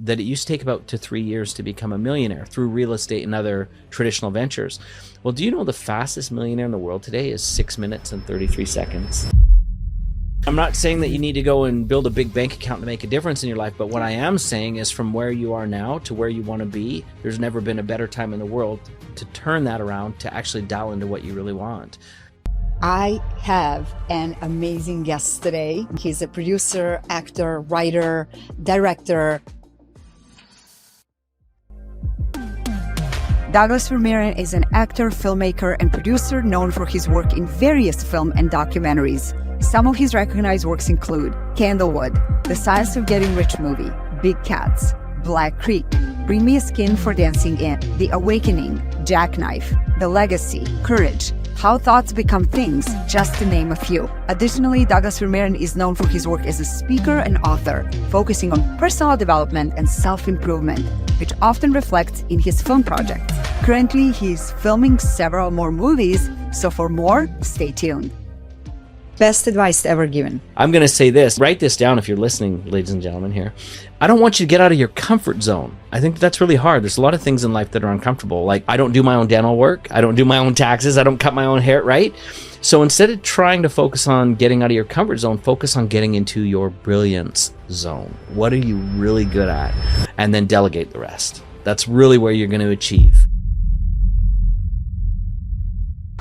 that it used to take about 2 to 3 years to become a millionaire through real estate and other traditional ventures. Well, do you know the fastest millionaire in the world today is 6 minutes and 33 seconds? I'm not saying that you need to go and build a big bank account to make a difference in your life, but what I am saying is from where you are now to where you want to be, there's never been a better time in the world to turn that around, to actually dial into what you really want. I have an amazing guest today. He's a producer, actor, writer, director. Douglas Vermeeren is an actor, filmmaker, and producer known for his work in various film and documentaries. Some of his recognized works include Candlewood, The Science of Getting Rich Movie, Big Cats, Black Creek, Bring Me a Skin for Dancing In, The Awakening, Jackknife, The Legacy, Courage, How Thoughts Become Things, just to name a few. Additionally, Douglas Vermeeren is known for his work as a speaker and author, focusing on personal development and self-improvement, which often reflects in his film projects. Currently, he's filming several more movies, so for more, stay tuned. Best advice ever given? I'm going to say this. Write this down if you're listening, ladies and gentlemen here. I don't want you to get out of your comfort zone. I think that's really hard. There's a lot of things in life that are uncomfortable. Like, I don't do my own dental work. I don't do my own taxes. I don't cut my own hair, right? So instead of trying to focus on getting out of your comfort zone, focus on getting into your brilliance zone. What are you really good at? And then delegate the rest. That's really where you're going to achieve.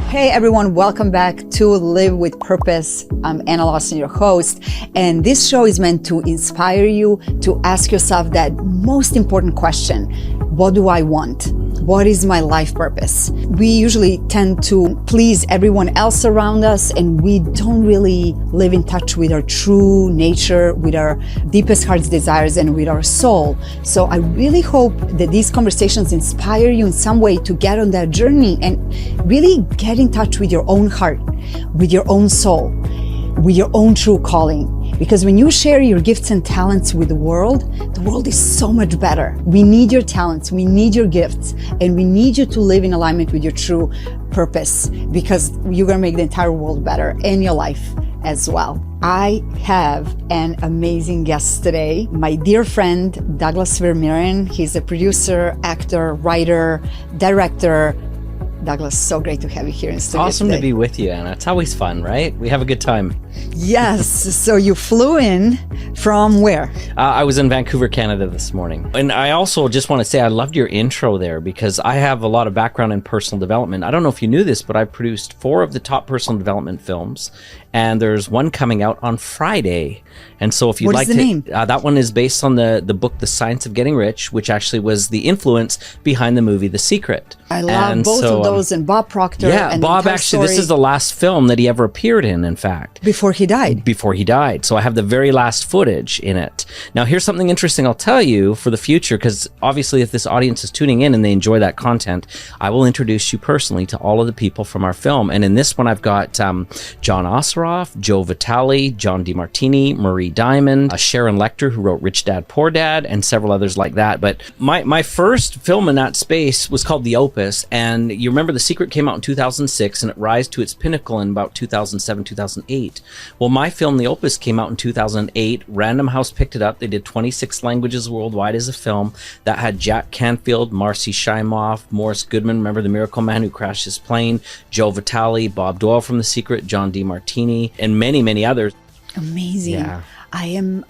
Hey everyone, welcome back to Live with Purpose. I'm Anna Lawson, your host, and this show is meant to inspire you to ask yourself that most important question: what do I want? What is my life purpose? We usually tend to please everyone else around us, and we don't really live in touch with our true nature, with our deepest heart's desires, and with our soul. So I really hope that these conversations inspire you in some way to get on that journey and really get in touch with your own heart, with your own soul, with your own true calling. Because when you share your gifts and talents with the world is so much better. We need your talents, we need your gifts, and we need you to live in alignment with your true purpose, because you're gonna make the entire world better and your life as well. I have an amazing guest today, my dear friend, Douglas Vermeeren. He's a producer, actor, writer, director. Douglas, so great to have you here in studio. Awesome today. to be with you, Anna. It's always fun, right? We have a good time. Yes. So you flew in from where? I was in Vancouver, Canada this morning. And I also just want to say I loved your intro there, because I have a lot of background in personal development. I don't know if you knew this, but I produced 4 of the top personal development films, and there's one coming out on Friday. And so if you'd like to, what is the name? That one is based on the book, The Science of Getting Rich, which actually was the influence behind the movie The Secret. I love both of those, and Bob Proctor. Yeah, and Bob actually, this is the last film that he ever appeared in fact. Before he died. Before he died. So I have the very last footage in it. Now, here's something interesting I'll tell you for the future, because obviously if this audience is tuning in and they enjoy that content, I will introduce you personally to all of the people from our film. And in this one, I've got John Osseroff, Joe Vitale, John DeMartini, Marie Diamond, Sharon Lecter, who wrote Rich Dad, Poor Dad, and several others like that. But my first film in that space was called The Opus. And you remember The Secret came out in 2006, and it rise to its pinnacle in about 2007, 2008. Well, my film, The Opus, came out in 2008. Random House picked it up. They did 26 languages worldwide as a film. That had Jack Canfield, Marcy Shimoff, Morris Goodman, remember the Miracle Man who crashed his plane, Joe Vitale, Bob Doyle from The Secret, John DeMartini, and many, many others. Amazing. Yeah. I am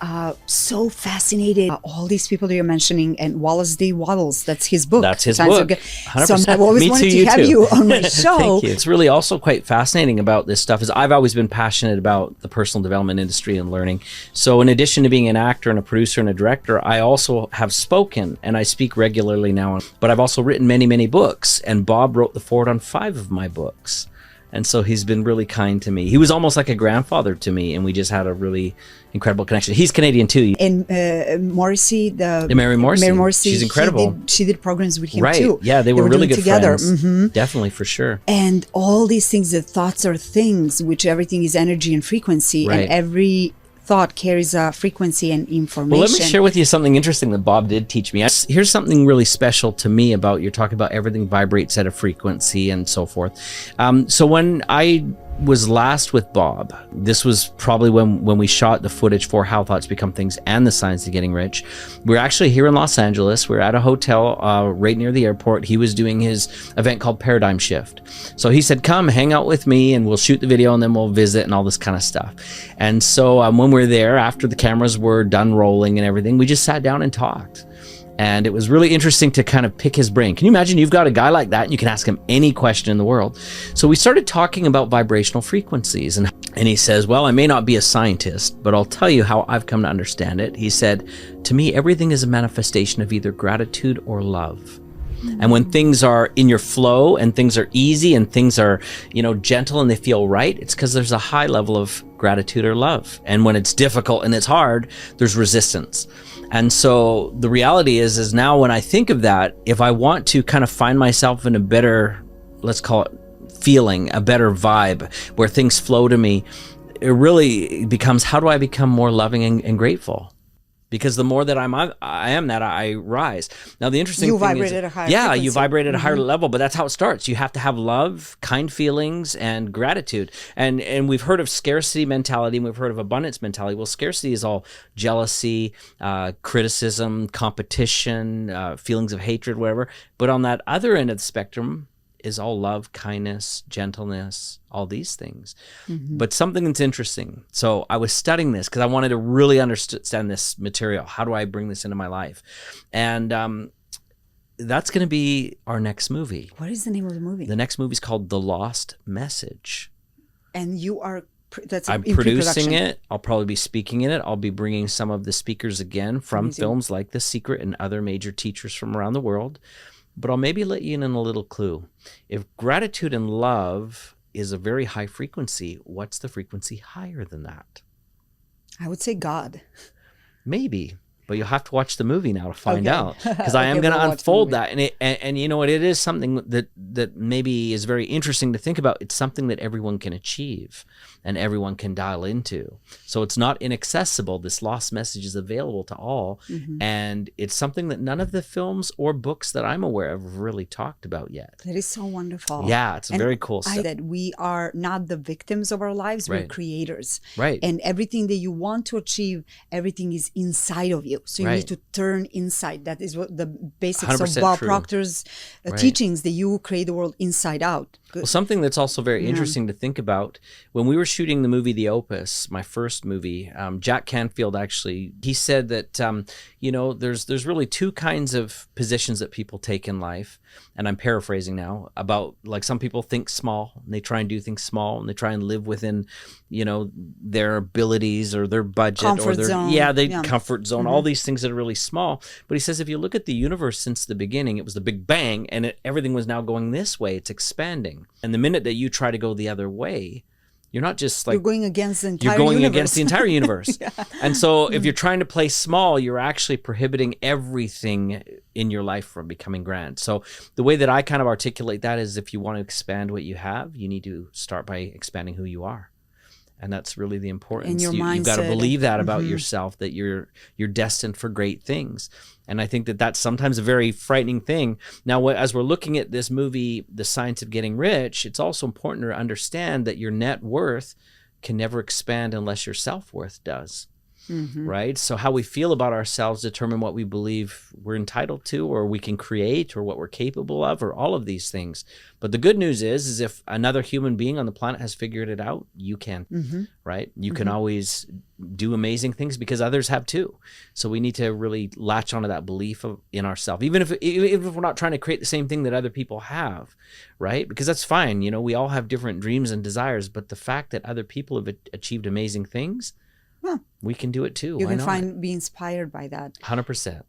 so fascinated by all these people that you're mentioning, and Wallace D. Waddles, that's his book. That's his book. 100%. So I've always wanted to have you on my show. Thank you. It's really also quite fascinating about this stuff is I've always been passionate about the personal development industry and learning. So in addition to being an actor and a producer and a director, I also have spoken, and I speak regularly now, but I've also written many, many books, and Bob wrote the foreword on 5 of my books. And so he's been really kind to me. He was almost like a grandfather to me, and we just had a really incredible connection. He's Canadian too. And Morrissey, Mary Morrissey, she's incredible. She did programs with him right. too. Yeah, they were really good together. friends. Mm-hmm. Definitely, for sure. And all these things, the thoughts are things, which everything is energy and frequency, right. and every thought carries a frequency and information. Well, let me share with you something interesting that Bob did teach me. Here's something really special to me about, you're talking about everything vibrates at a frequency and so forth. So when I was last with Bob, this was probably when we shot the footage for How Thoughts Become Things and The Science of Getting Rich. We're actually here in Los Angeles. We're at a hotel right near the airport. He was doing his event called Paradigm Shift. So he said, come hang out with me and we'll shoot the video and then we'll visit and all this kind of stuff. And so when we were there, after the cameras were done rolling and everything, we just sat down and talked. And it was really interesting to kind of pick his brain. Can you imagine you've got a guy like that and you can ask him any question in the world? So we started talking about vibrational frequencies. And he says, well, I may not be a scientist, but I'll tell you how I've come to understand it. He said, to me, everything is a manifestation of either gratitude or love. And when things are in your flow and things are easy and things are, gentle and they feel right, it's because there's a high level of gratitude or love. And when it's difficult and it's hard, there's resistance. And so the reality is now when I think of that, if I want to kind of find myself in a better, let's call it feeling, a better vibe where things flow to me, it really becomes, how do I become more loving and grateful? Because the more that I am that, I rise. Now, the interesting thing is, vibrate at a higher frequency. You vibrate at a higher level, but that's how it starts. You have to have love, kind feelings, and gratitude. And we've heard of scarcity mentality, and we've heard of abundance mentality. Well, scarcity is all jealousy, criticism, competition, feelings of hatred, whatever. But on that other end of the spectrum is all love, kindness, gentleness, all these things. But something that's interesting. So I was studying this because I wanted to really understand this material. How do I bring this into my life? And that's going to be our next movie. What is the name of the movie? The next movie is called The Lost Message. And you are... I'm producing it. I'll probably be speaking in it. I'll be bringing some of the speakers again from films like The Secret and other major teachers from around the world. But I'll maybe let you in on a little clue. If gratitude and love is a very high frequency, what's the frequency higher than that? I would say God. Maybe, but you'll have to watch the movie now to find out, because I am Okay, going to we'll unfold that. And you know what? It is something that maybe is very interesting to think about. It's something that everyone can achieve and everyone can dial into. So it's not inaccessible. This lost message is available to all. And it's something that none of the films or books that I'm aware of really talked about yet. That is so wonderful. Yeah, it's very cool stuff. That we are not the victims of our lives, we're creators. Right. And everything that you want to achieve, everything is inside of you. So you need to turn inside. That is what the basics of Bob Proctor's teachings, that you create the world inside out. Well, something that's also very interesting to think about, when we were shooting the movie The Opus, my first movie, Jack Canfield actually, he said that, there's really two kinds of positions that people take in life. And I'm paraphrasing now, about like some people think small and they try and do things small and they try and live within, their abilities or their budget comfort or their zone. Comfort zone, all these things that are really small. But he says if you look at the universe since the beginning, it was the Big Bang and everything was now going this way, it's expanding. And the minute that you try to go the other way, you're not just like... You're going against the entire universe. universe. Against the entire universe. And so if you're trying to play small, you're actually prohibiting everything in your life from becoming grand. So the way that I kind of articulate that is, if you want to expand what you have, you need to start by expanding who you are. And that's really the importance. And your mindset. You've got to believe that about yourself, that you're destined for great things. And I think that that's sometimes a very frightening thing. Now, as we're looking at this movie, The Science of Getting Rich, it's also important to understand that your net worth can never expand unless your self-worth does. Right? So how we feel about ourselves determine what we believe we're entitled to, or we can create, or what we're capable of, or all of these things. But the good news is if another human being on the planet has figured it out, you can, right? You can always do amazing things because others have too. So we need to really latch onto that belief in ourselves, even if we're not trying to create the same thing that other people have, right? Because that's fine. We all have different dreams and desires, but the fact that other people have achieved amazing things, we can do it too. You can be inspired by that. 100%.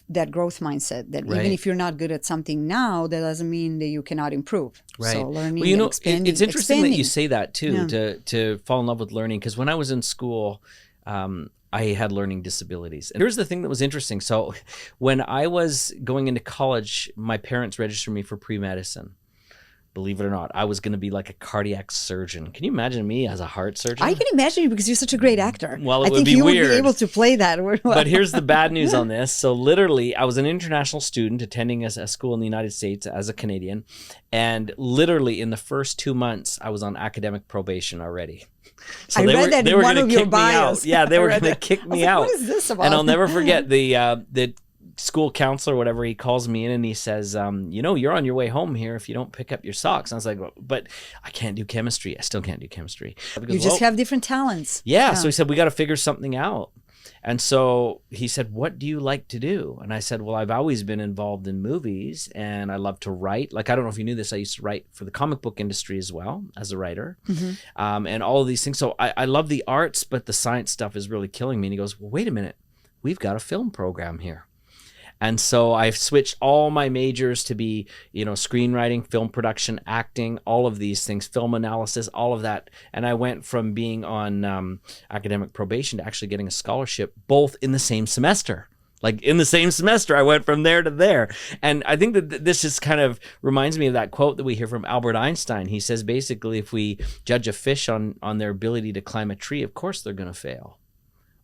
That growth mindset, that even if you're not good at something now, that doesn't mean that you cannot improve. Right. So learning and expanding. It's interesting that you say that too, to fall in love with learning. Because when I was in school, I had learning disabilities. And here's the thing that was interesting. So when I was going into college, my parents registered me for pre-medicine. believe it or not, I was going to be like a cardiac surgeon. Can you imagine me as a heart surgeon? I can imagine you because you're such a great actor. Well, it I would think be you weird. would be able to play that. But here's the bad news on this. So literally, I was an international student attending a school in the United States as a Canadian. And literally in the first 2 months, I was on academic probation already. So I read that in one of your me bios. out. Yeah, they were going to kick me out. What is this about? And I'll never forget the school counselor, whatever, he calls me in and he says, you're on your way home here if you don't pick up your socks. And I was like, but I can't do chemistry. I still can't do chemistry. You just have different talents. Yeah. So he said, we got to figure something out. And so he said, what do you like to do? And I said, well, I've always been involved in movies and I love to write. Like, I don't know if you knew this, I used to write for the comic book industry as well as a writer, and all of these things. So I love the arts, but the science stuff is really killing me. And he goes, well, wait a minute, we've got a film program here. And so I've switched all my majors to be, screenwriting, film production, acting, all of these things, film analysis, all of that. And I went from being on academic probation to actually getting a scholarship, both in the same semester. Like in the same semester, I went from there to there. And I think that this just kind of reminds me of that quote that we hear from Albert Einstein. He says, basically, if we judge a fish on their ability to climb a tree, of course they're going to fail,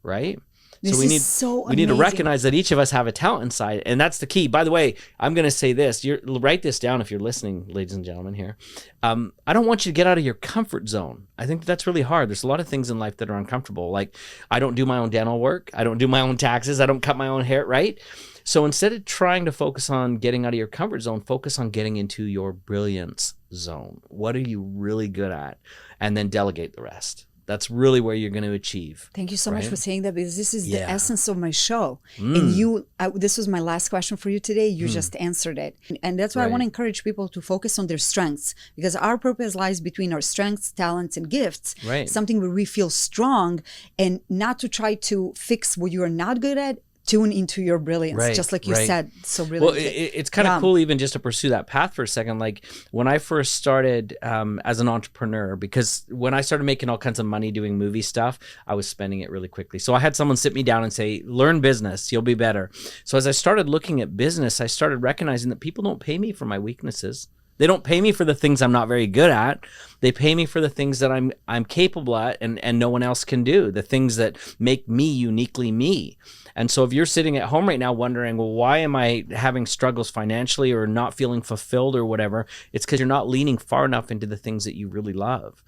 right? This we need to recognize that each of us have a talent inside, and that's the key. By the way, I'm going to say this. Write this down if you're listening, ladies and gentlemen here. I don't want you to get out of your comfort zone. I think that's really hard. There's a lot of things in life that are uncomfortable. Like, I don't do my own dental work. I don't do my own taxes. I don't cut my own hair, right? So instead of trying to focus on getting out of your comfort zone, focus on getting into your brilliance zone. What are you really good at? And then delegate the rest. That's really where you're going to achieve. Thank you so much for saying that, because this is the essence of my show. And this was my last question for you today. You just answered it. And that's why I want to encourage people to focus on their strengths, because our purpose lies between our strengths, talents, and gifts. Right. Something where we feel strong, and not to try to fix what you are not good at. Tune into your brilliance, just like you said. So really, well, it's kind of cool even just to pursue that path for a second. Like when I first started as an entrepreneur, because when I started making all kinds of money doing movie stuff, I was spending it really quickly. So I had someone sit me down and say, learn business, you'll be better. So as I started looking at business, I started recognizing that people don't pay me for my weaknesses. They don't pay me for the things I'm not very good at. They pay me for the things that I'm capable at and no one else can do, the things that make me uniquely me. And so if you're sitting at home right now wondering, well, why am I having struggles financially or not feeling fulfilled or whatever, it's because you're not leaning far enough into the things that you really love.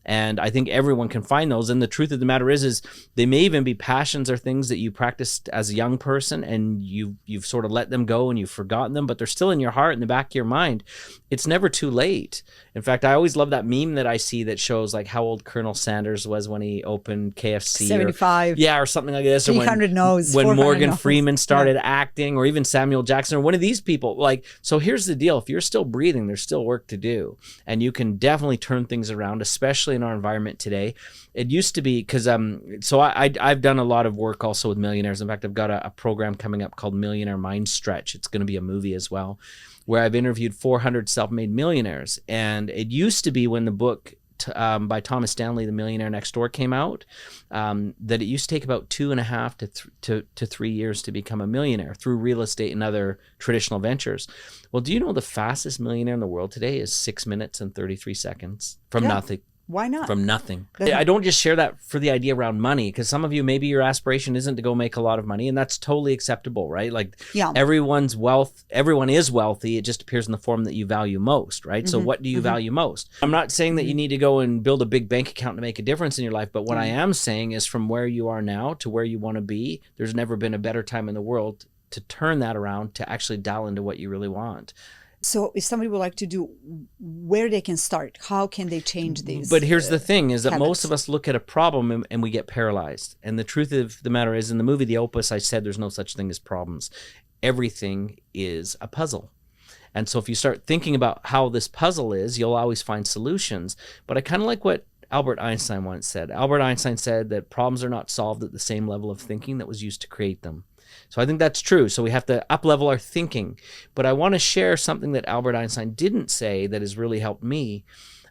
And I think everyone can find those. And the truth of the matter is they may even be passions or things that you practiced as a young person and you've sort of let them go and you've forgotten them, but they're still in your heart, in the back of your mind. It's never too late. In fact, I always love that meme that I see that shows like how old Colonel Sanders was when he opened KFC. 75. Or something like this. 300 no's. When Morgan no's. Freeman started acting, or even Samuel Jackson, or one of these people. Like, so here's the deal. If you're still breathing, there's still work to do. And you can definitely turn things around, especially in our environment today. It used to be, because so I've done a lot of work also with millionaires. In fact, I've got a program coming up called Millionaire Mind Stretch. It's going to be a movie as well, where I've interviewed 400 self-made millionaires. And it used to be when the book by Thomas Stanley, The Millionaire Next Door, came out, that it used to take about 2.5 to 3 years to become a millionaire through real estate and other traditional ventures. Well, do you know the fastest millionaire in the world today is 6 minutes and 33 seconds from nothing? Why not? From nothing. I don't just share that for the idea around money, because some of you, maybe your aspiration isn't to go make a lot of money, and that's totally acceptable, right? Like everyone is wealthy. It just appears in the form that you value most, right? So what do you value most? I'm not saying that you need to go and build a big bank account to make a difference in your life, but what I am saying is from where you are now to where you want to be, there's never been a better time in the world to turn that around, to actually dial into what you really want. So if somebody would like to do, where they can start, how can they change these? But here's the thing, is that habits? most of us look at a problem and we get paralyzed. And the truth of the matter is, in the movie The Opus, I said there's no such thing as problems. Everything is a puzzle. And so if you start thinking about how this puzzle is, you'll always find solutions. But I kind of like what Albert Einstein once said. Albert Einstein said that problems are not solved at the same level of thinking that was used to create them. So I think that's true. So we have to up-level our thinking. But I want to share something that Albert Einstein didn't say that has really helped me.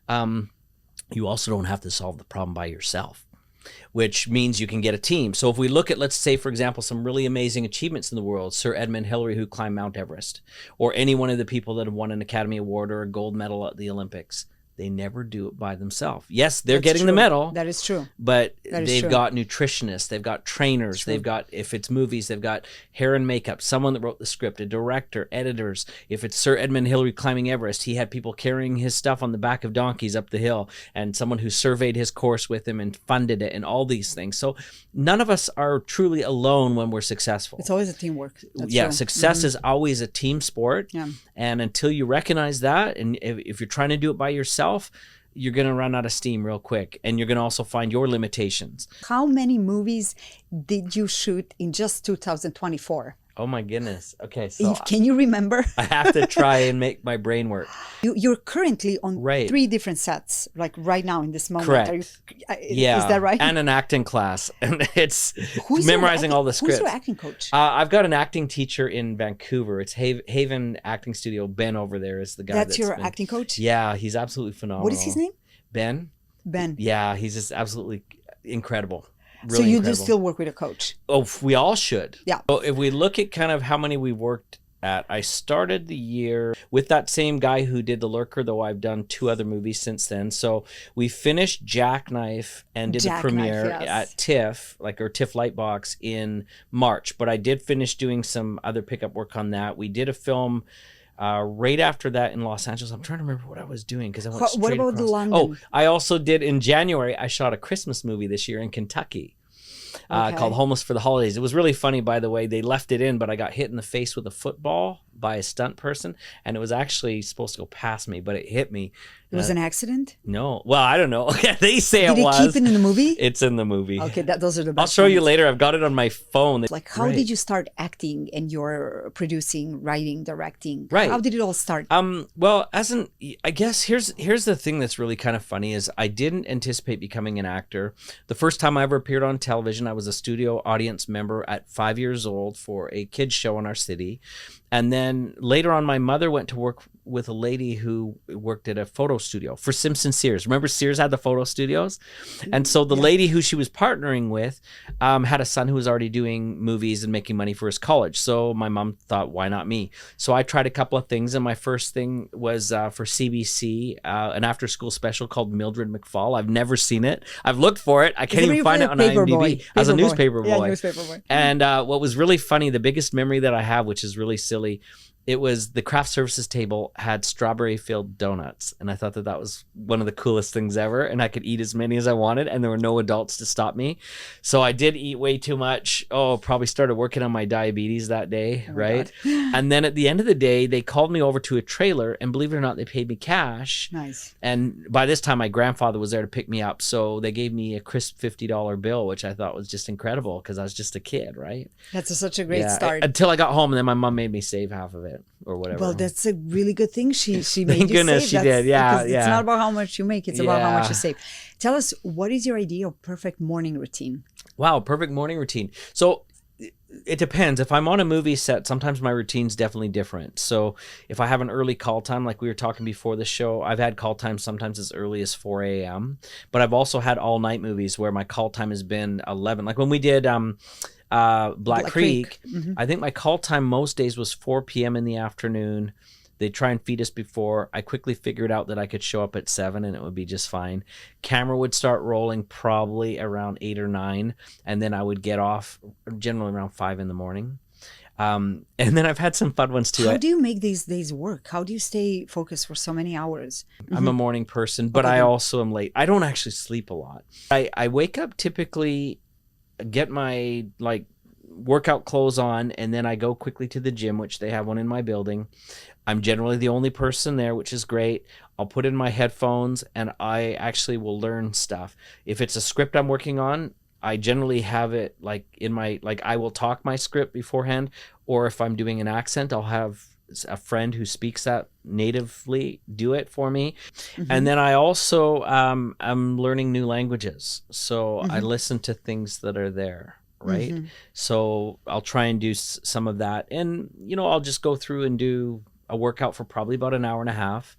You also don't have to solve the problem by yourself. which means you can get a team. So if we look at, let's say, for example, some really amazing achievements in the world, Sir Edmund Hillary, who climbed Mount Everest, or any one of the people that have won an Academy Award or a gold medal at the Olympics, they never do it by themselves. Yes, they're getting the medal. That is true. But they've got nutritionists, they've got trainers, they've got, if it's movies, they've got hair and makeup, someone that wrote the script, a director, editors. If it's Sir Edmund Hillary climbing Everest, he had people carrying his stuff on the back of donkeys up the hill, and someone who surveyed his course with him and funded it and all these things. So none of us are truly alone when we're successful. It's always a teamwork. That's success is always a team sport. Yeah. And until you recognize that, and if you're trying to do it by yourself, you're going to run out of steam real quick, and you're going to also find your limitations. How many movies did you shoot in just 2024? Oh my goodness. Okay, so Can you remember? I have to try and make my brain work. You're currently on 3 different sets, like right now in this moment. Correct. Is that right? And an acting class, and it's memorizing all the scripts. Who's your acting coach? I've got an acting teacher in Vancouver. It's Haven Acting Studio. Ben over there is the guy. That's your acting coach? Yeah, he's absolutely phenomenal. What is his name? Ben. Yeah, he's just absolutely incredible. Really so you incredible. do still work with a coach? Oh, we all should. Yeah. So if we look at kind of how many we worked at, I started the year with that same guy who did The Lurker, though I've done 2 other movies since then. So we finished Jackknife and did the premiere at TIFF, or TIFF Lightbox in March. But I did finish doing some other pickup work on that. We did a film right after that in Los Angeles. I'm trying to remember what I was doing because I went straight What about across. London? Oh, I also did in January. I shot a Christmas movie this year in Kentucky. Called Homeless for the Holidays. It was really funny, by the way. They left it in, but I got hit in the face with a football by a stunt person, and it was actually supposed to go past me, but it hit me. It was an accident? No. Well, I don't know. They say it was. Did they keep it in the movie? It's in the movie. Okay, those are the best. I'll show you later. I've got it on my phone. Like, how did you start acting and you're producing, writing, directing? Right. How did it all start? Well, I guess here's the thing that's really kind of funny is I didn't anticipate becoming an actor. The first time I ever appeared on television, I was a studio audience member at 5 years old for a kids show in our city. And then later on, my mother went to work with a lady who worked at a photo studio for Simpson Sears. Remember Sears had the photo studios? And so the lady who she was partnering with had a son who was already doing movies and making money for his college. So my mom thought, why not me? So I tried a couple of things. And my first thing was for CBC, an after school special called Mildred McFall. I've never seen it. I've looked for it. I can't even find it on IMDb. As a newspaper boy. Yeah, newspaper boy. And what was really funny, the biggest memory that I have, which is really silly, it was the craft services table had strawberry filled donuts, and I thought that was one of the coolest things ever, and I could eat as many as I wanted, and there were no adults to stop me. So I did eat way too much. Probably started working on my diabetes that day, right? And then at the end of the day, they called me over to a trailer, and believe it or not, they paid me cash. Nice. And by this time, my grandfather was there to pick me up, so they gave me a crisp $50 bill, which I thought was just incredible because I was just a kid, right? That's such a great start. Until I got home, and then my mom made me save half of it. Or whatever. Well, that's a really good thing. She made Thank you goodness save. she did. Yeah, It's not about how much you make. It's about how much you save. Tell us, what is your ideal perfect morning routine? Wow, perfect morning routine. So it depends. If I'm on a movie set, sometimes my routine's definitely different. So if I have an early call time, like we were talking before the show, I've had call time sometimes as early as 4 a.m. But I've also had all night movies where my call time has been 11. Like when we did Black Creek. Mm-hmm. I think my call time most days was 4 p.m. in the afternoon. They'd try and feed us before. I quickly figured out that I could show up at 7 and it would be just fine. Camera would start rolling probably around 8 or 9, and then I would get off generally around 5 in the morning. And then I've had some fun ones too. How do you make these days work? How do you stay focused for so many hours? I'm a morning person, but I also am late. I don't actually sleep a lot. I wake up typically, get my workout clothes on, and then I go quickly to the gym, which they have one in my building. I'm generally the only person there, which is great. I'll put in my headphones and I actually will learn stuff. If it's a script I'm working on, I generally have it in my, I will talk my script beforehand, or if I'm doing an accent, I'll have a friend who speaks that natively do it for me. Mm-hmm. And then I also I'm learning new languages. So I listen to things that are there. Right. Mm-hmm. So I'll try and do some of that. And, I'll just go through and do a workout for probably about an hour and a half.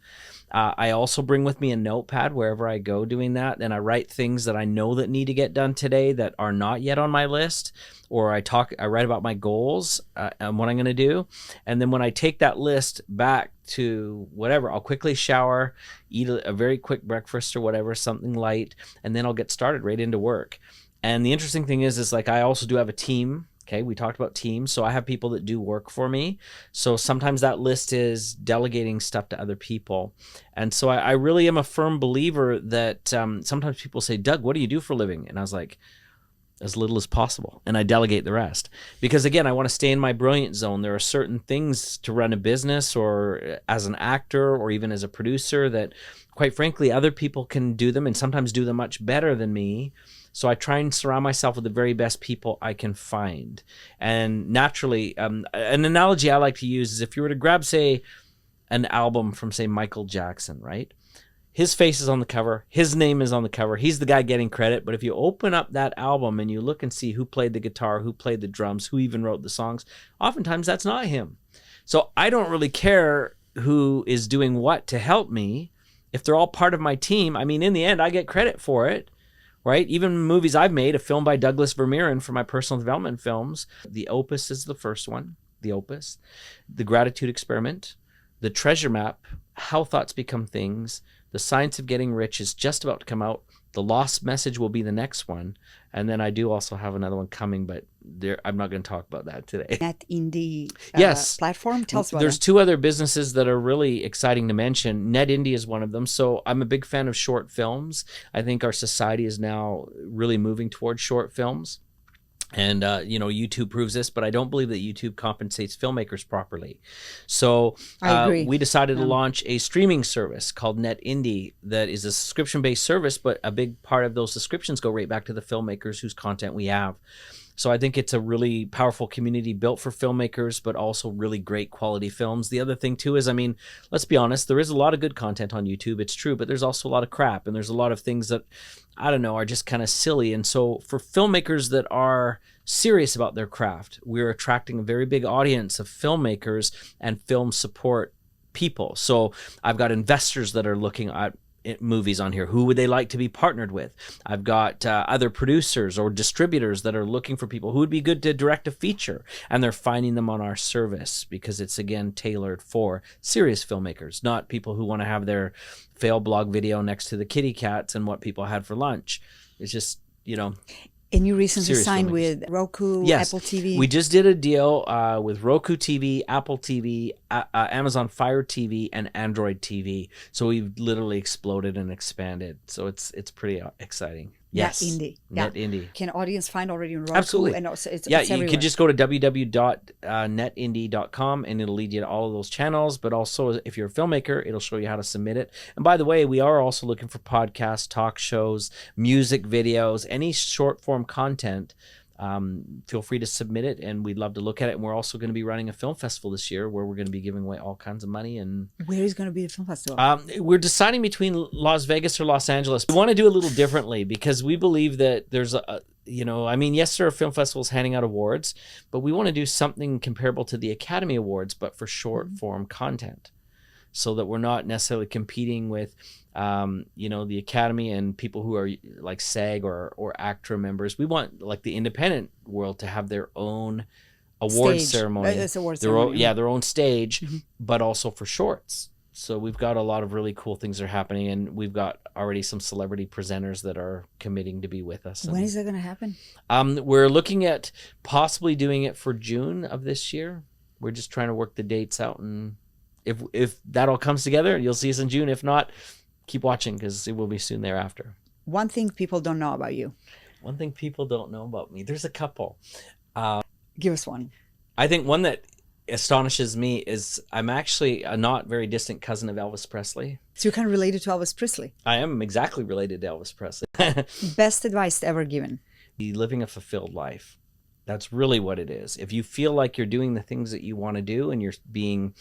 I also bring with me a notepad wherever I go doing that, and I write things that I know that need to get done today that are not yet on my list, or I write about my goals and what I'm going to do. And then when I take that list back to whatever, I'll quickly shower, eat a very quick breakfast or whatever, something light, and then I'll get started right into work. And the interesting thing is like I also do have a team. Okay, we talked about teams. So I have people that do work for me. So sometimes that list is delegating stuff to other people. And so I really am a firm believer that sometimes people say, Doug, what do you do for a living? And I was like, as little as possible. And I delegate the rest. Because again, I want to stay in my brilliant zone. There are certain things to run a business or as an actor or even as a producer that, quite frankly, other people can do them and sometimes do them much better than me. So I try and surround myself with the very best people I can find. And naturally, an analogy I like to use is if you were to grab, say, an album from, say, Michael Jackson, right? His face is on the cover. His name is on the cover. He's the guy getting credit. But if you open up that album and you look and see who played the guitar, who played the drums, who even wrote the songs, oftentimes that's not him. So I don't really care who is doing what to help me. If they're all part of my team, I mean, in the end, I get credit for it. Right? Even movies I've made, a film by Douglas Vermeeren for my personal development films. The Opus is the first one, The Opus. The Gratitude Experiment, The Treasure Map, How Thoughts Become Things, The Science of Getting Rich is just about to come out. The Lost Message will be the next one. And then I do also have another one coming, but I'm not going to talk about that today. Net Indie yes. platform? Tell us about There's it. two other businesses that are really exciting to mention. Net Indie is one of them. So I'm a big fan of short films. I think our society is now really moving towards short films. And, YouTube proves this, but I don't believe that YouTube compensates filmmakers properly. So I agree. We decided to launch a streaming service called Net Indie that is a subscription-based service, but a big part of those subscriptions go right back to the filmmakers whose content we have. So I think it's a really powerful community built for filmmakers, but also really great quality films. The other thing too is, I mean, let's be honest, there is a lot of good content on YouTube. It's true, but there's also a lot of crap, and there's a lot of things that, I don't know, are just kind of silly. And so for filmmakers that are serious about their craft, we're attracting a very big audience of filmmakers and film support people. So I've got investors that are looking at movies on here. Who would they like to be partnered with? I've got other producers or distributors that are looking for people who would be good to direct a feature, and they're finding them on our service because it's, again, tailored for serious filmmakers, not people who want to have their fail blog video next to the kitty cats and what people had for lunch. It's just, And you recently serious signed filmmakers. with Roku, Yes. Apple TV. We just did a deal with Roku TV, Apple TV, Amazon Fire TV, and Android TV. So we've literally exploded and expanded. So it's pretty exciting. Yes. Net Indie. Net Indie. Can audience find already in Roku? Absolutely. And also it's You everywhere. could just go to www.netindie.com and it'll lead you to all of those channels. But also, if you're a filmmaker, it'll show you how to submit it. And by the way, we are also looking for podcasts, talk shows, music videos, any short form content. Feel free to submit it, and we'd love to look at it. And we're also going to be running a film festival this year where we're going to be giving away all kinds of money. And Where is going to be the film festival? we're deciding between Las Vegas or Los Angeles. We want to do a little differently because we believe that there's yes, there are film festivals handing out awards, but we want to do something comparable to the Academy Awards, but for short form content, so that we're not necessarily competing with the Academy and people who are like SAG or ACTRA members. We want like the independent world to have their own award Stage. ceremony. It's award their ceremony. their own stage, but also for shorts. So we've got a lot of really cool things that are happening, and we've got already some celebrity presenters that are committing to be with us. When is that going to happen? We're looking at possibly doing it for June of this year. We're just trying to work the dates out, and if that all comes together, you'll see us in June. If not, keep watching because it will be soon thereafter. One thing people don't know about you. One thing people don't know about me. There's a couple. Give us one. I think one that astonishes me is I'm actually a not very distant cousin of Elvis Presley. So you're kind of related to Elvis Presley. I am exactly related to Elvis Presley. Best advice ever given. Be living a fulfilled life. That's really what it is. If you feel like you're doing the things that you want to do and you're being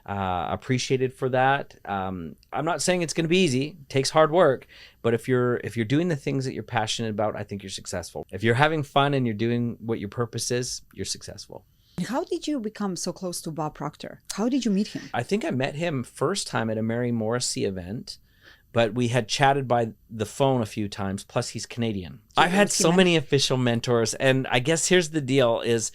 appreciated for that, I'm not saying it's going to be easy. It takes hard work. But if you're doing the things that you're passionate about, I think you're successful. If you're having fun and you're doing what your purpose is, you're successful. How did you become so close to Bob Proctor? How did you meet him? I think I met him first time at a Mary Morrissey event, but we had chatted by the phone a few times, plus he's Canadian. I've had so many official mentors, and I guess here's the deal is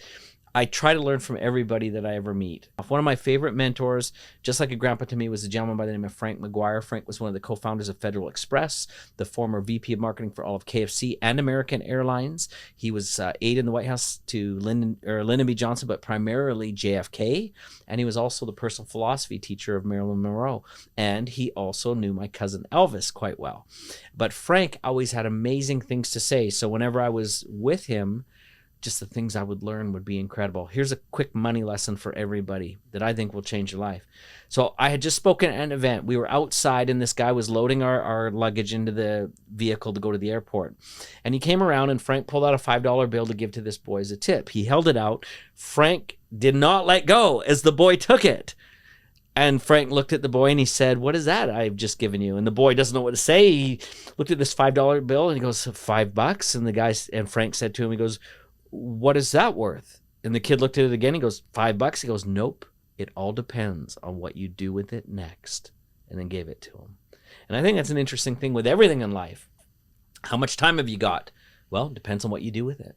I try to learn from everybody that I ever meet. One of my favorite mentors, just like a grandpa to me, was a gentleman by the name of Frank McGuire. Frank was one of the co-founders of Federal Express, the former VP of marketing for all of KFC and American Airlines. He was aide in the White House to Lyndon B. Johnson, but primarily JFK. And he was also the personal philosophy teacher of Marilyn Monroe. And he also knew my cousin Elvis quite well. But Frank always had amazing things to say. So whenever I was with him, just the things I would learn would be incredible. Here's a quick money lesson for everybody that I think will change your life. So I had just spoken at an event. We were outside and this guy was loading our luggage into the vehicle to go to the airport. And he came around and Frank pulled out a $5 bill to give to this boy as a tip. He held it out. Frank did not let go as the boy took it. And Frank looked at the boy and he said, "What is that I've just given you?" And the boy doesn't know what to say. He looked at this $5 bill and he goes, $5? And Frank said to him, he goes, "What is that worth?" And the kid looked at it again. He goes, $5. He goes, "Nope. It all depends on what you do with it next." And then gave it to him. And I think that's an interesting thing with everything in life. How much time have you got? Well, it depends on what you do with it,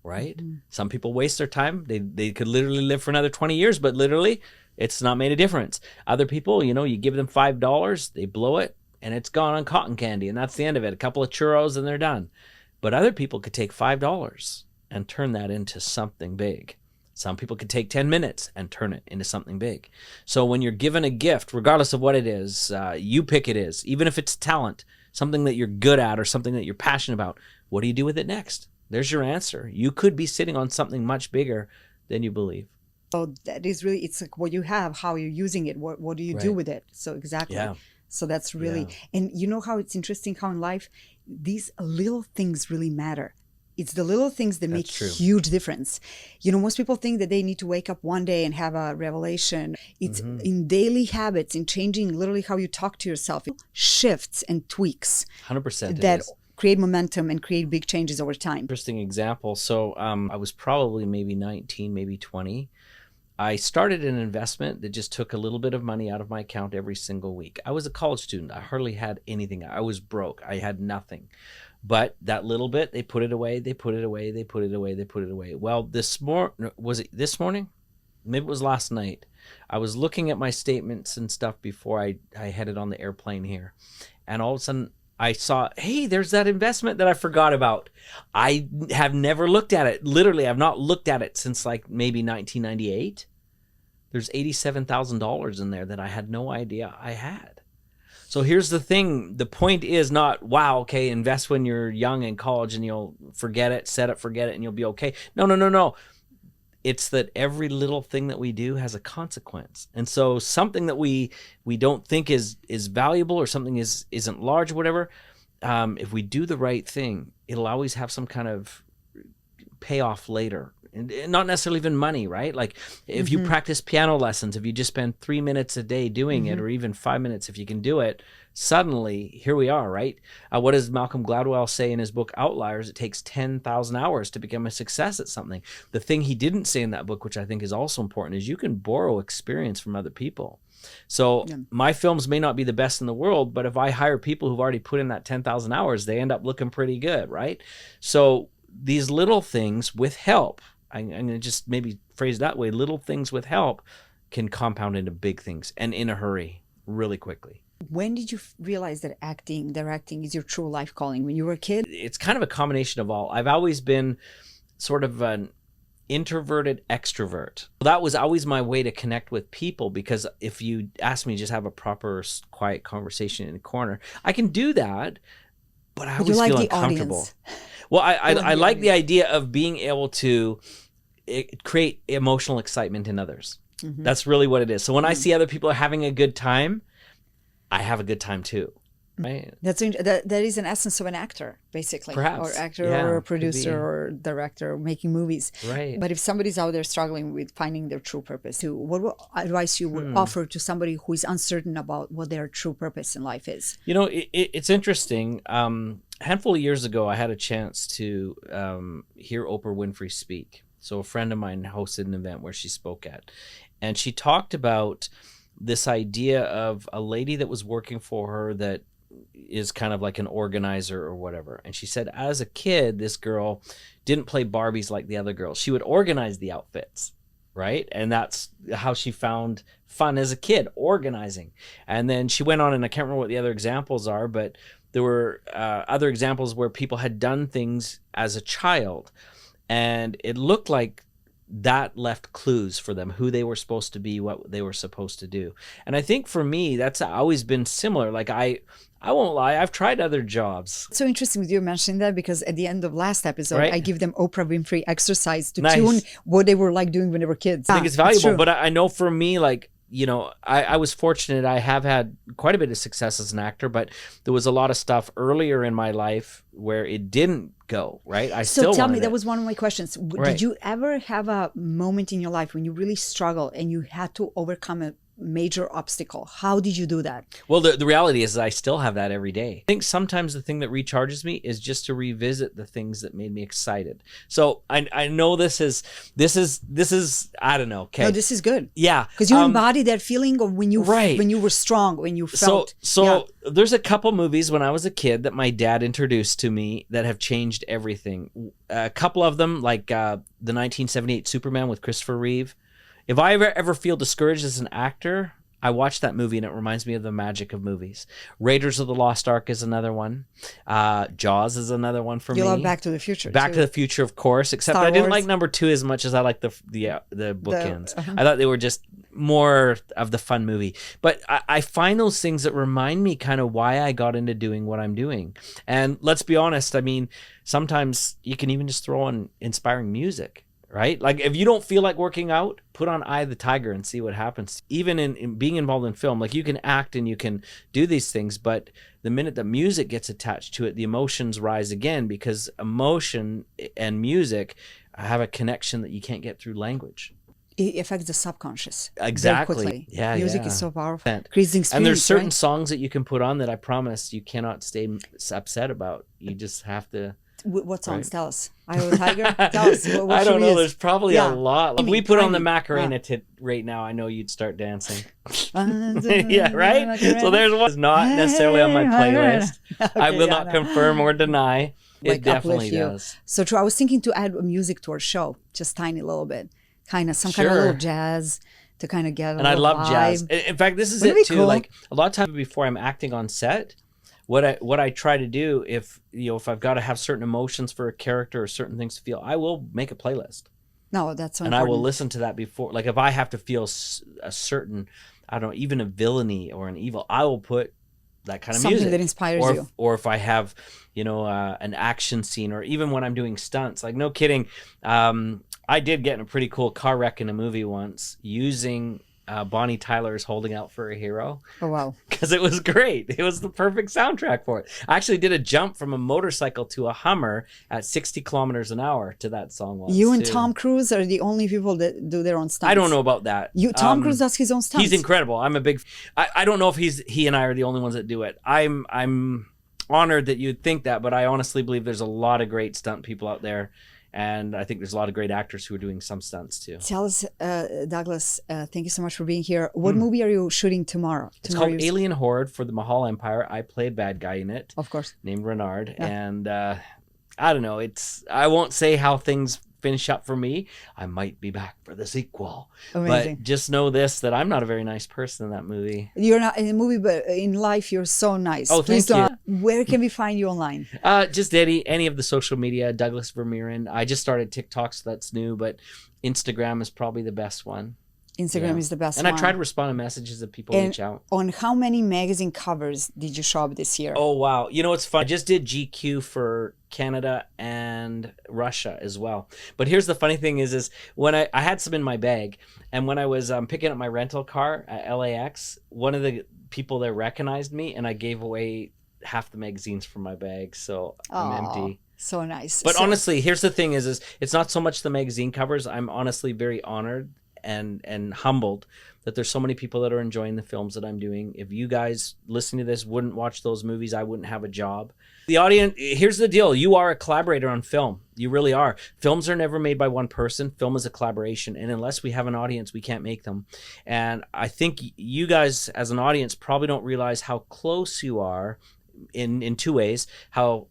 right? Mm-hmm. Some people waste their time. They could literally live for another 20 years, but literally it's not made a difference. Other people, you give them $5, they blow it, and it's gone on cotton candy, and that's the end of it. A couple of churros and they're done. But other people could take $5 and turn that into something big. Some people could take 10 minutes and turn it into something big. So when you're given a gift, regardless of what it is, you pick it is, even if it's talent, something that you're good at or something that you're passionate about, what do you do with it next? There's your answer. You could be sitting on something much bigger than you believe. So that is really, it's like what you have, how you're using it, what do you do with it? So exactly. Yeah. So that's really, and you know how it's interesting how in life, these little things really matter. It's the little things that make huge difference. Most people think that they need to wake up one day and have a revelation. It's in daily habits, in changing literally how you talk to yourself, shifts and tweaks 100% that create momentum and create big changes over time. Interesting example. So I was probably maybe 19, maybe 20. I started an investment that just took a little bit of money out of my account every single week. I was a college student. I hardly had anything. I was broke. I had nothing. But that little bit, they put it away, they put it away, they put it away, they put it away. Well, was it this morning? Maybe it was last night. I was looking at my statements and stuff before I headed on the airplane here. And all of a sudden, I saw, hey, there's that investment that I forgot about. I have never looked at it. Literally, I've not looked at it since like maybe 1998. There's $87,000 in there that I had no idea I had. So here's the thing. The point is not, wow, okay, invest when you're young in college and you'll forget it, set it, forget it, and you'll be okay. No. It's that every little thing that we do has a consequence. And so something that we don't think is valuable or something isn't large or whatever, if we do the right thing, it'll always have some kind of payoff later. And not necessarily even money, right? Like if you practice piano lessons, if you just spend 3 minutes a day doing it, or even 5 minutes, if you can do it, suddenly here we are, right? What does Malcolm Gladwell say in his book Outliers? It takes 10,000 hours to become a success at something. The thing he didn't say in that book, which I think is also important, is you can borrow experience from other people. So my films may not be the best in the world, but if I hire people who've already put in that 10,000 hours, they end up looking pretty good, right? So these little things with help, I'm going to just maybe phrase that way, little things with help can compound into big things and in a hurry really quickly. When did you realize that directing is your true life calling? When you were a kid? It's kind of a combination of all. I've always been sort of an introverted extrovert. That was always my way to connect with people, because if you ask me to just have a proper quiet conversation in a corner, I can do that, but I always feel uncomfortable. Well, I like the idea of being able to create emotional excitement in others. That's really what it is. So when I see other people are having a good time, I have a good time too. Right? That is an essence of an actor, basically. Perhaps. Or actor or a producer or director making movies. Right. But if somebody's out there struggling with finding their true purpose, what advice you would offer to somebody who is uncertain about what their true purpose in life is? It's interesting. A handful of years ago, I had a chance to hear Oprah Winfrey speak. So a friend of mine hosted an event where she spoke at, and she talked about this idea of a lady that was working for her that is kind of like an organizer or whatever. And she said, as a kid, this girl didn't play Barbies like the other girls. She would organize the outfits, right? And that's how she found fun as a kid, organizing. And then she went on, and I can't remember what the other examples are, but there were other examples where people had done things as a child, and it looked like that left clues for them, who they were supposed to be, what they were supposed to do. And I think for me, that's always been similar. Like I won't lie, I've tried other jobs. It's so interesting with you mentioning that, because at the end of last episode, Right. I give them Oprah Winfrey exercise to Nice. tune what they were like doing when they were kids. I think it's valuable, but I know for me, like, you know, I was fortunate. I have had quite a bit of success as an actor, but there was a lot of stuff earlier in my life where it didn't go, right? I So still tell me, wanted that it. was one of my questions. Right. Did you ever have a moment in your life when you really struggled and you had to overcome a major obstacle? How did you do that? Well, the reality is I still have that every day. I think sometimes the thing that recharges me is just to revisit the things that made me excited. So I know this is I don't know. Okay. No, this is good. Yeah. Because you embody that feeling of when you Right. when you were strong, when you felt. So there's a couple movies when I was a kid that my dad introduced to me that have changed everything. A couple of them, like the 1978 Superman with Christopher Reeve. If I ever feel discouraged as an actor, I watch that movie and it reminds me of the magic of movies. Raiders of the Lost Ark is another one. Jaws is another one for You me. love Back to the Future. Back too. to the Future, of course, except Star I didn't Wars. like number 2 as much as I liked the bookends. uh-huh. I thought they were just more of the fun movie. But I find those things that remind me kind of why I got into doing what I'm doing. And let's be honest, I mean, sometimes you can even just throw on inspiring music. Right? Like if you don't feel like working out, put on Eye of the Tiger and see what happens. Even in being involved in film, like you can act and you can do these things, but the minute the music gets attached to it, the emotions rise again, because emotion and music have a connection that you can't get through language. It affects the subconscious. Exactly. Very quickly. Yeah, Music yeah. is so powerful. And Creating experience, And there's certain right? songs that you can put on that I promise you cannot stay upset about. You just have to. What songs? Right. Tell us. Eye of the Tiger? Tell us. What I don't she know. is. There's probably Yeah. a lot. Like, Timing, we put on the timing. Macarena Yeah. right now. I know you'd start dancing. yeah, Yeah, right? So there's one. It's not necessarily on my playlist. I will not confirm or deny. It Like definitely uplift you. does. So true. I was thinking to add music to our show, just tiny little bit, kind of some kind of Sure. little jazz to kind of get a And I little love vibe. jazz. In fact, this is Wouldn't it it be too. cool? Like a lot of times before I'm acting on set, what I try to do, if I've got to have certain emotions for a character or certain things to feel, I will make a playlist. No, that's so And I important. will listen to that before. Like if I have to feel a certain, I don't know, even a villainy or an evil, I will put that kind of Something music that inspires or you. Or if I have, an action scene, or even when I'm doing stunts, like no kidding, I did get in a pretty cool car wreck in a movie once using Bonnie Tyler's "Holding Out for a Hero." Oh, wow. Because it was great. It was the perfect soundtrack for it. I actually did a jump from a motorcycle to a Hummer at 60 kilometers an hour to that song once. You and too. Tom Cruise are the only people that do their own stunts. I don't know about that. Tom Cruise does his own stunts. He's incredible. I'm a big. I don't know if he and I are the only ones that do it. I'm honored that you'd think that, but I honestly believe there's a lot of great stunt people out there, and I think there's a lot of great actors who are doing some stunts too. Tell us, Douglas, thank you so much for being here. What movie are you shooting tomorrow? It's called Alien Horde for the Mahal Empire. I play a bad guy in it. Of course. Named Renard. Yeah. And I don't know. I won't say how things finish up for me. I might be back for the sequel. Amazing. But just know this, that I'm not a very nice person in that movie. You're not in the movie, but in life, you're so nice. Oh, Please thank Where can we find you online? Just any of the social media, Douglas Vermeeren. I just started TikTok, so that's new, but Instagram is probably the best one. Instagram is the best and one. I try to respond to messages that people And reach out. on how many magazine covers did you show up this year? Oh, wow. It's fun. I just did GQ for Canada and Russia as well. But here's the funny thing is when I had some in my bag, and when I was picking up my rental car at LAX, one of the people there recognized me, and I gave away half the magazines from my bag. So I'm empty. So nice. But honestly, here's the thing is it's not so much the magazine covers. I'm honestly very honored and humbled that there's so many people that are enjoying the films that I'm doing. If you guys listening to this wouldn't watch those movies, I wouldn't have a job. The audience, here's the deal. You are a collaborator on film. You really are. Films are never made by one person. Film is a collaboration. And unless we have an audience, we can't make them. And I think you guys as an audience probably don't realize how close you are in two ways. How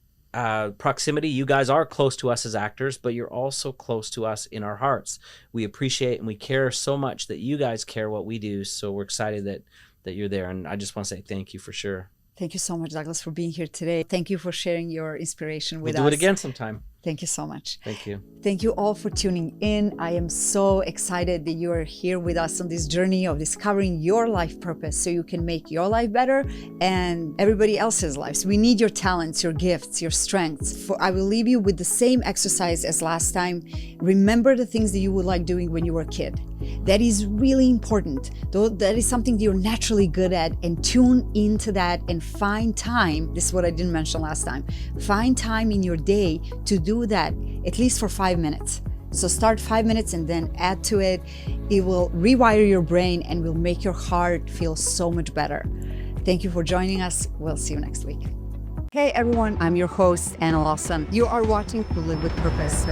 proximity, you guys are close to us as actors, but you're also close to us in our hearts. We appreciate and we care so much that you guys care what we do. So we're excited that you're there. And I just want to say thank you for sure. Thank you so much, Douglas, for being here today. Thank you for sharing your inspiration with us. We'll do it again sometime. Thank you so much. Thank you. Thank you all for tuning in. I am so excited that you are here with us on this journey of discovering your life purpose so you can make your life better and everybody else's lives. We need your talents, your gifts, your strengths. I will leave you with the same exercise as last time. Remember the things that you would like doing when you were a kid. That is really important. Though that is something that you're naturally good at, and tune into that and find time. This is what I didn't mention last time. Find time in your day to do that, at least for 5 minutes. So start 5 minutes and then add to it. It will rewire your brain and will make your heart feel so much better. Thank you for joining us. We'll see you next week. Hey everyone, I'm your host, Anna Lawson. You are watching To Live with Purpose.